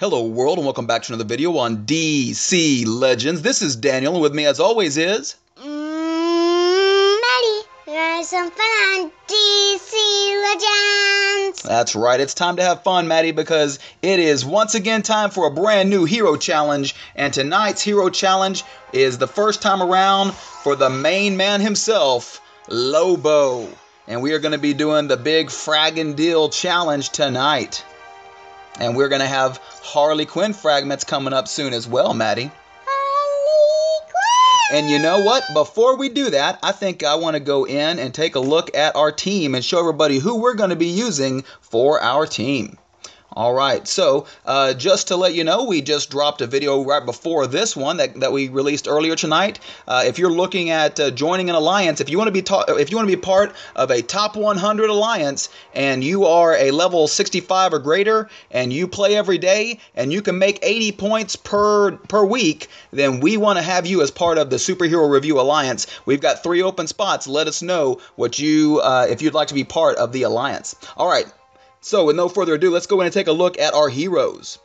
Hello world and welcome back to another video on DC Legends. This is Daniel and with me as always is... Maddie, we're having some fun on DC Legends. That's right, it's time to have fun, Maddie, because it is once again time for a brand new hero challenge. And tonight's hero challenge is the first time around for the main man himself, Lobo. And we are going to be doing the big fraggin' deal challenge tonight. And we're going to have Harley Quinn fragments coming up soon as well, Maddie. Harley Quinn! And you know what? Before we do that, I think I want to go in and take a look at our team and show everybody who we're going to be using for our team. All right, so just to let you know, we just dropped a video right before this one that we released earlier tonight. If you're looking at joining an alliance, if you want to be part of a top 100 alliance, and you are a level 65 or greater, and you play every day, and you can make 80 points per week, then we want to have you as part of the Superhero Review Alliance. We've got 3 open spots. Let us know what you if you'd like to be part of the alliance. All right. So with no further ado, let's go in and take a look at our heroes.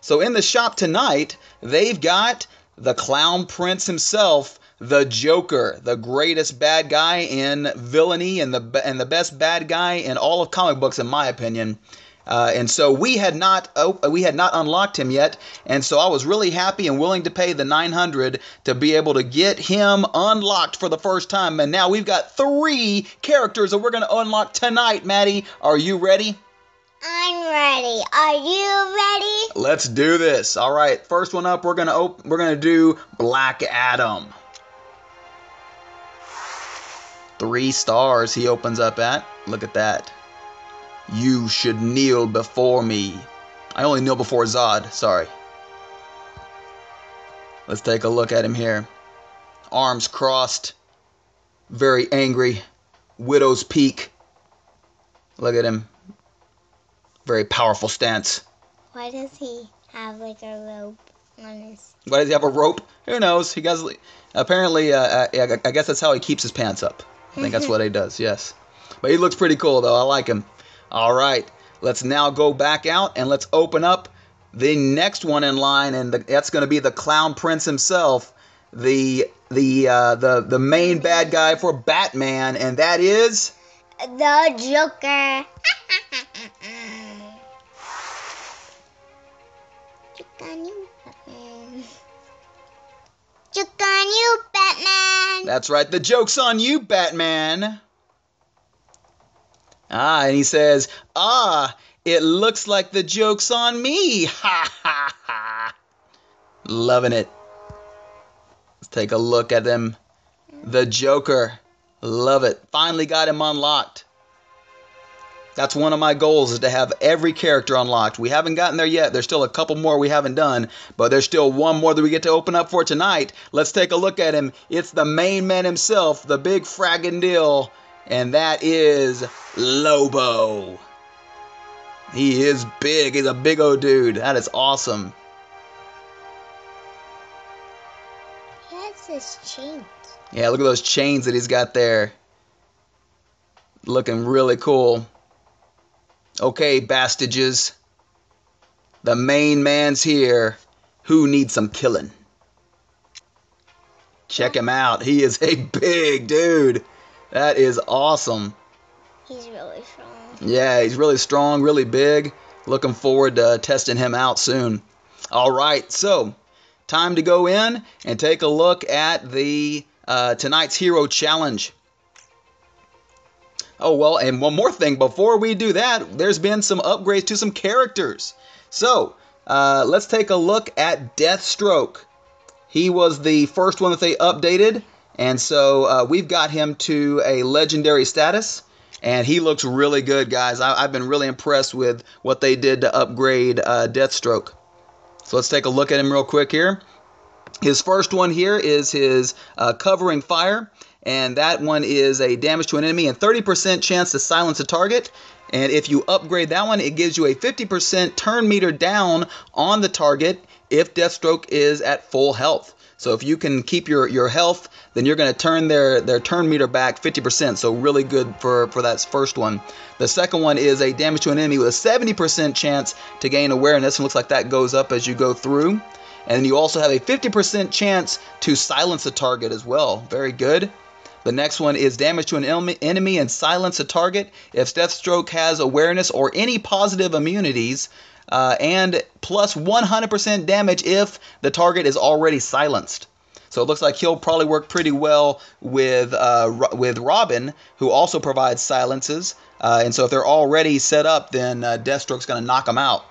So in the shop tonight, they've got the Clown Prince himself, the Joker, the greatest bad guy in villainy and the best bad guy in all of comic books, in my opinion. And so we had not unlocked him yet, and so I was really happy and willing to pay the $900 to be able to get him unlocked for the first time. And now we've got 3 characters that we're going to unlock tonight. Maddie, are you ready? I'm ready. Are you ready? Let's do this. All right, first one up, we're gonna do Black Adam. 3 stars he opens up at. Look at that. You should kneel before me. I only kneel before Zod. Sorry. Let's take a look at him here. Arms crossed. Very angry. Widow's Peak. Look at him. Very powerful stance. Why does he have like a rope on his... Why does he have a rope? Who knows? He has, apparently, I guess that's how he keeps his pants up. I think that's what he does, yes. But he looks pretty cool, though. I like him. All right. Let's now go back out and let's open up the next one in line, and that's going to be the Clown Prince himself, the main bad guy for Batman, and that is... the Joker. Joke on you, Batman. Joke on you, Batman. That's right, the joke's on you, Batman. And he says, it looks like the joke's on me. Ha, ha, ha. Loving it. Let's take a look at him. The Joker. Love it. Finally got him unlocked. That's one of my goals, is to have every character unlocked. We haven't gotten there yet. There's still a couple more we haven't done, but there's still one more that we get to open up for tonight. Let's take a look at him. It's the main man himself, the big fraggin' deal, and that is Lobo. He is big. He's a big old dude. That is awesome. He has his chains. Yeah, look at those chains that he's got there. Looking really cool. Okay, bastages. The main man's here. Who needs some killing? Check him out. He is a big dude. That is awesome. He's really strong. Yeah, he's really strong, really big. Looking forward to testing him out soon. All right, so time to go in and take a look at the tonight's hero challenge. Oh, well, and one more thing. Before we do that, there's been some upgrades to some characters. So, let's take a look at Deathstroke. He was the first one that they updated, and so we've got him to a legendary status, and he looks really good, guys. I've been really impressed with what they did to upgrade Deathstroke. So let's take a look at him real quick here. His first one here is his covering fire. And that one is a damage to an enemy and 30% chance to silence a target. And if you upgrade that one, it gives you a 50% turn meter down on the target if Deathstroke is at full health. So if you can keep your health, then you're going to turn their turn meter back 50%. So really good for that first one. The second one is a damage to an enemy with a 70% chance to gain awareness. And looks like that goes up as you go through. And you also have a 50% chance to silence a target as well. Very good. The next one is damage to an enemy and silence a target if Deathstroke has awareness or any positive immunities, and plus 100% damage if the target is already silenced. So it looks like he'll probably work pretty well with Robin, who also provides silences. And so if they're already set up, then Deathstroke's going to knock them out.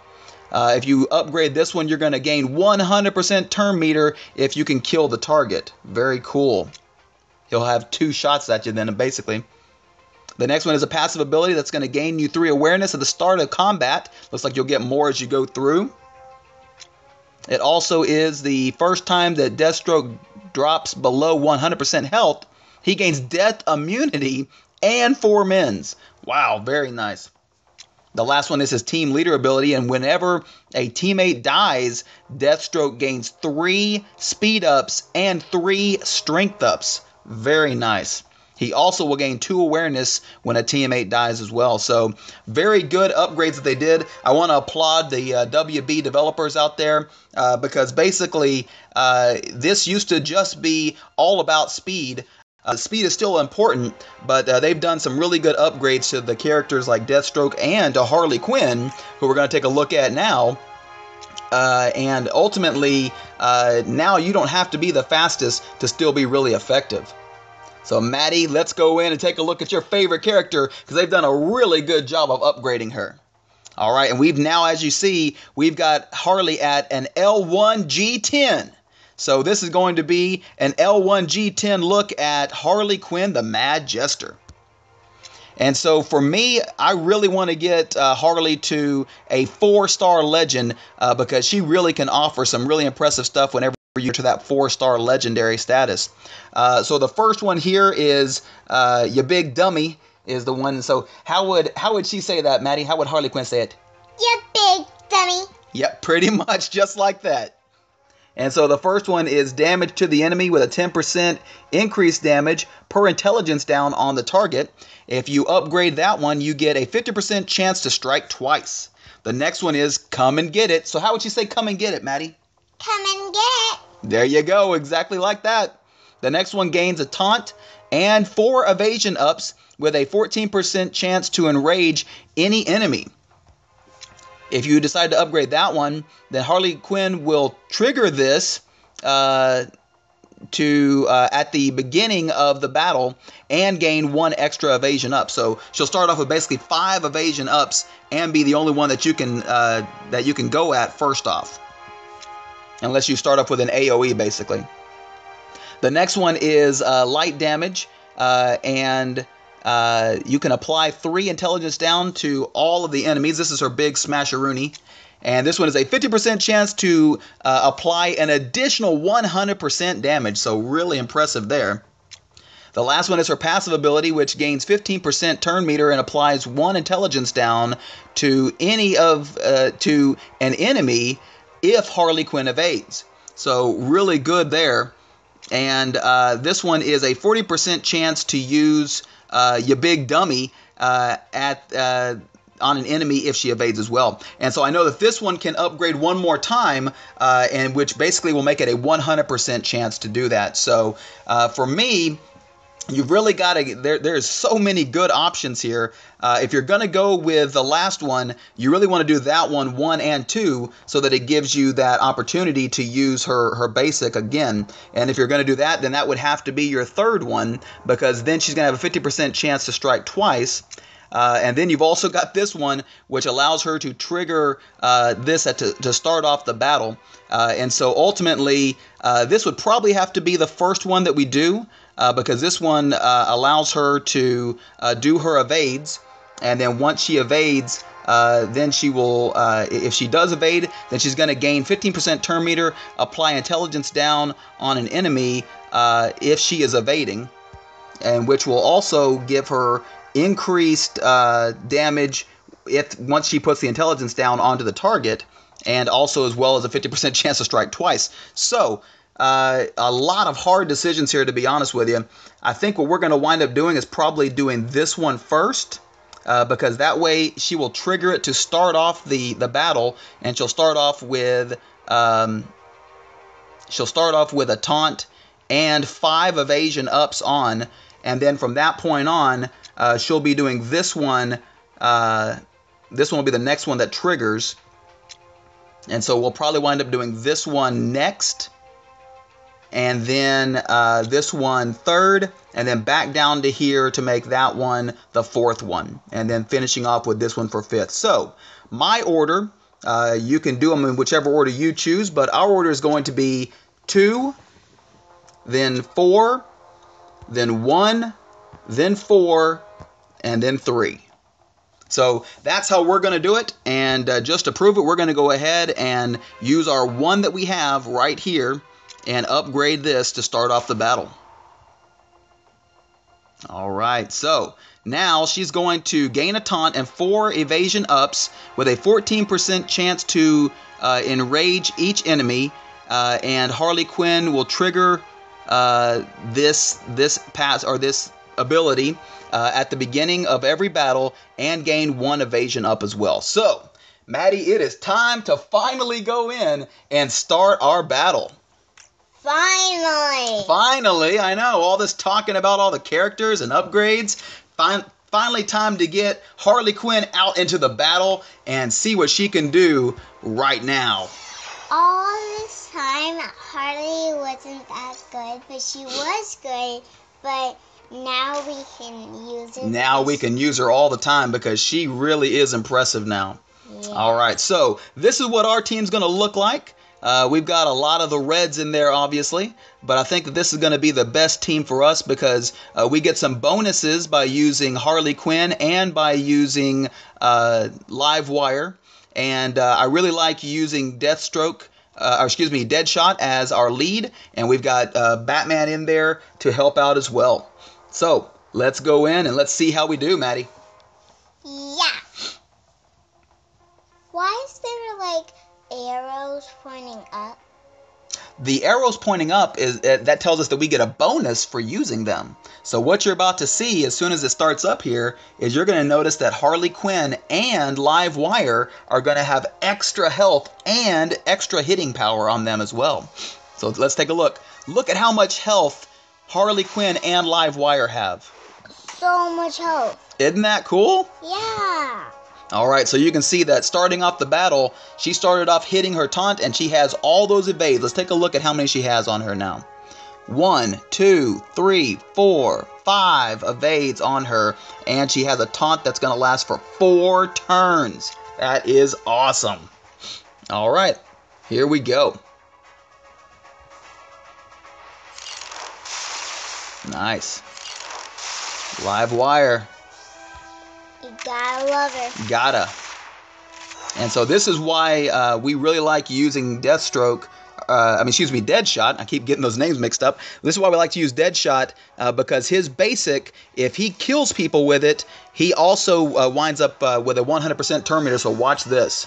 If you upgrade this one, you're going to gain 100% turn meter if you can kill the target. Very cool. He'll have 2 shots at you then, basically. The next one is a passive ability that's going to gain you 3 awareness at the start of combat. Looks like you'll get more as you go through. It also is the first time that Deathstroke drops below 100% health, he gains death immunity and 4 mins. Wow, very nice. The last one is his team leader ability, and whenever a teammate dies, Deathstroke gains 3 speed ups and 3 strength ups. Very nice. He also will gain 2 awareness when a teammate dies as well. So very good upgrades that they did. I want to applaud the WB developers out there because basically this used to just be all about speed. Speed is still important, but they've done some really good upgrades to the characters like Deathstroke and to Harley Quinn, who we're going to take a look at now. And ultimately, now you don't have to be the fastest to still be really effective. So Maddie, let's go in and take a look at your favorite character because they've done a really good job of upgrading her. All right, and we've now, as you see, we've got Harley at an L1G10. So this is going to be an L1G10 look at Harley Quinn, the Mad Jester. And so for me, I really want to get Harley to a 4-star legend because she really can offer some really impressive stuff whenever you're to that 4-star legendary status. So the first one here is your big dummy is the one. So how would she say that, Maddie? How would Harley Quinn say it? You big dummy. Yep, pretty much just like that. And so the first one is damage to the enemy with a 10% increased damage per intelligence down on the target. If you upgrade that one, you get a 50% chance to strike twice. The next one is come and get it. So how would you say come and get it, Maddie? Come and get it. There you go, exactly like that. The next one gains a taunt and 4 evasion ups with a 14% chance to enrage any enemy. If you decide to upgrade that one, then Harley Quinn will trigger this at the beginning of the battle and gain 1 extra evasion up. So she'll start off with basically 5 evasion ups and be the only one that you can go at first off, unless you start off with an AOE basically. The next one is light damage, and you can apply 3 intelligence down to all of the enemies. This is her big smasheroonie. And this one is a 50% chance to apply an additional 100% damage. So really impressive there. The last one is her passive ability, which gains 15% turn meter and applies 1 intelligence down to to an enemy if Harley Quinn evades. So really good there. And this one is a 40% chance to use your big dummy on an enemy if she evades as well. And so I know that this one can upgrade one more time, and which basically will make it a 100% chance to do that. So for me, you've really got to, there's so many good options here. If you're going to go with the last one, you really want to do that one and 2, so that it gives you that opportunity to use her basic again. And if you're going to do that, then that would have to be your third one, because then she's going to have a 50% chance to strike twice. And then you've also got this one, which allows her to trigger this to start off the battle. And so ultimately, this would probably have to be the first one that we do, because this one allows her to do her evades. And then once she evades, then she will, if she does evade, then she's going to gain 15% turn meter, apply intelligence down on an enemy if she is evading, and which will also give her increased damage once she puts the intelligence down onto the target, and also as well as a 50% chance to strike twice. So a lot of hard decisions here, to be honest with you. I think what we're going to wind up doing is probably doing this one first, because that way she will trigger it to start off the battle, and she'll start off with a taunt and 5 evasion ups on, and then from that point on, she'll be doing this one. This one will be the next one that triggers, and so we'll probably wind up doing this one next, and then this one third, and then back down to here to make that one the 4th one, and then finishing off with this one for 5th. So my order, you can do them in whichever order you choose, but our order is going to be 2, then 4, then 1, then 4, and then 3. So that's how we're going to do it, and just to prove it, we're going to go ahead and use our 1 that we have right here and upgrade this to start off the battle. Alright, so now she's going to gain a taunt and 4 evasion ups with a 14% chance to enrage each enemy, and Harley Quinn will trigger this pass, or this ability, at the beginning of every battle, and gain 1 evasion up as well. So, Maddie, it is time to finally go in and start our battle. Finally, I know, all this talking about all the characters and upgrades. Finally time to get Harley Quinn out into the battle and see what she can do right now. All this time, Harley wasn't that good, but she was good, but now we can use it. Now we can use her all the time because she really is impressive now. Yeah. Alright, so this is what our team's going to look like. We've got a lot of the reds in there, obviously, but I think that this is going to be the best team for us because we get some bonuses by using Harley Quinn and by using Livewire. And I really like using Deathstroke, Deadshot as our lead, and we've got Batman in there to help out as well. So let's go in and let's see how we do, Maddie. Yeah. Why is there like arrows pointing up? The arrows pointing up is that tells us that we get a bonus for using them. So what you're about to see as soon as it starts up here is you're going to notice that Harley Quinn and Livewire are going to have extra health and extra hitting power on them as well. So let's take a look. Look at how much health Harley Quinn and Livewire have. So much health. Isn't that cool? Yeah. Alright, so you can see that starting off the battle, she started off hitting her taunt and she has all those evades. Let's take a look at how many she has on her now. 1, 2, 3, 4, 5 evades on her, and she has a taunt that's going to last for 4 turns. That is awesome. Alright, here we go. Nice. Livewire. You gotta love her. Gotta. And so this is why we really like using Deathstroke. Deadshot. I keep getting those names mixed up. This is why we like to use Deadshot, because his basic, if he kills people with it, he also winds up with a 100% turn meter. So watch this.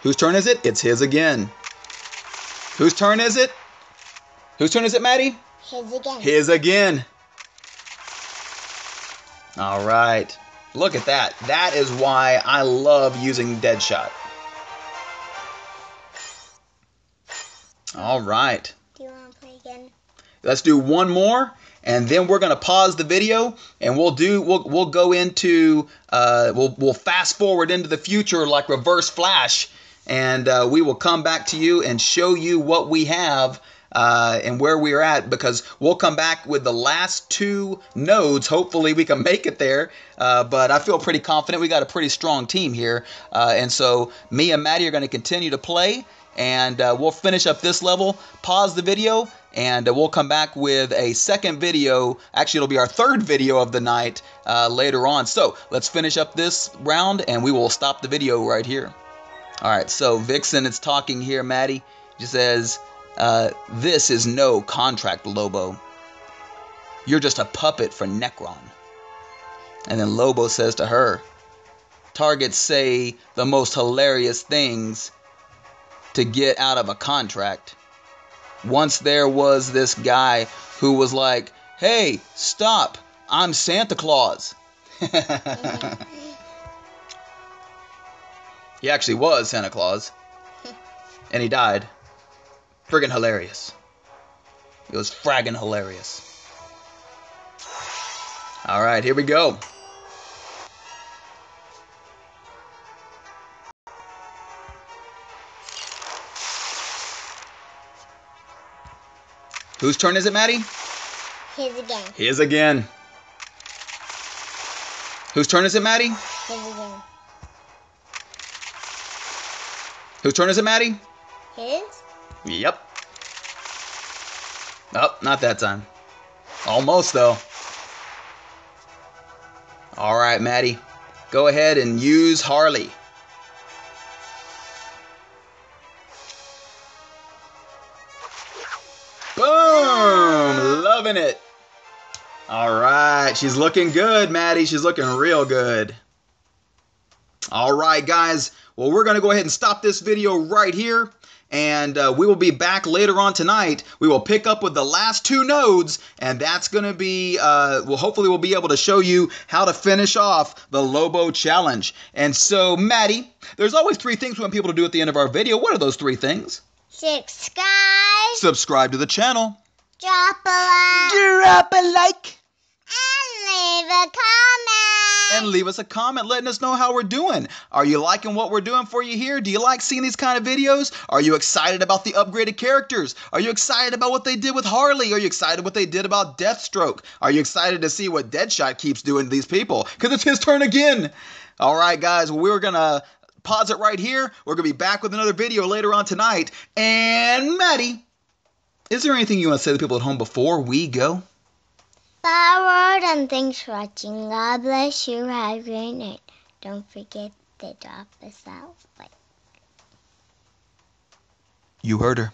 Whose turn is it? It's his again. Whose turn is it? Whose turn is it, Maddie? His again. His again. All right. Look at that. That is why I love using Deadshot. All right. Do you want to play again? Let's do one more, and then we're gonna pause the video, and we'll go into we'll fast forward into the future like Reverse Flash, and we will come back to you and show you what we have. And where we are at, because we'll come back with the last 2 nodes. Hopefully we can make it there, but I feel pretty confident. We got a pretty strong team here, and so me and Maddie are going to continue to play, and we'll finish up this level, pause the video, and we'll come back with a second video. Actually, it'll be our 3rd video of the night later on. So let's finish up this round, and we will stop the video right here. All right, so Vixen is talking here, Maddie. She says, this is no contract, Lobo. You're just a puppet for Necron. And then Lobo says to her, targets say the most hilarious things, to get out of a contract. Once there was this guy who was like, hey, stop, I'm Santa Claus. He actually was Santa Claus. And he died. Friggin' hilarious. It was fraggin' hilarious. Alright, here we go. Whose turn is it, Maddie? His again. His again. Whose turn is it, Maddie? His again. Whose turn is it, Maddie? His? Yep. Oh, not that time. Almost, though. All right, Maddie. Go ahead and use Harley. Boom! Loving it. All right. She's looking good, Maddie. She's looking real good. All right, guys. Well, we're going to go ahead and stop this video right here. And we will be back later on tonight. We will pick up with the last 2 nodes, and that's going to be, hopefully we'll be able to show you how to finish off the Lobo challenge. And so, Maddie, there's always 3 things we want people to do at the end of our video. What are those 3 things? Subscribe. Subscribe to the channel. Drop a like. Drop a like. And leave a comment. And leave us a comment letting us know how we're doing. Are you liking what we're doing for you here? Do you like seeing these kind of videos? Are you excited about the upgraded characters? Are you excited about what they did with Harley? Are you excited what they did about Deathstroke? Are you excited to see what Deadshot keeps doing to these people? Because it's his turn again. All right, guys, we're going to pause it right here. We're going to be back with another video later on tonight. And Maddie, is there anything you want to say to the people at home before we go? Forward, and thanks for watching. God bless you. Have a great night. Don't forget to drop us out. Bye. You heard her.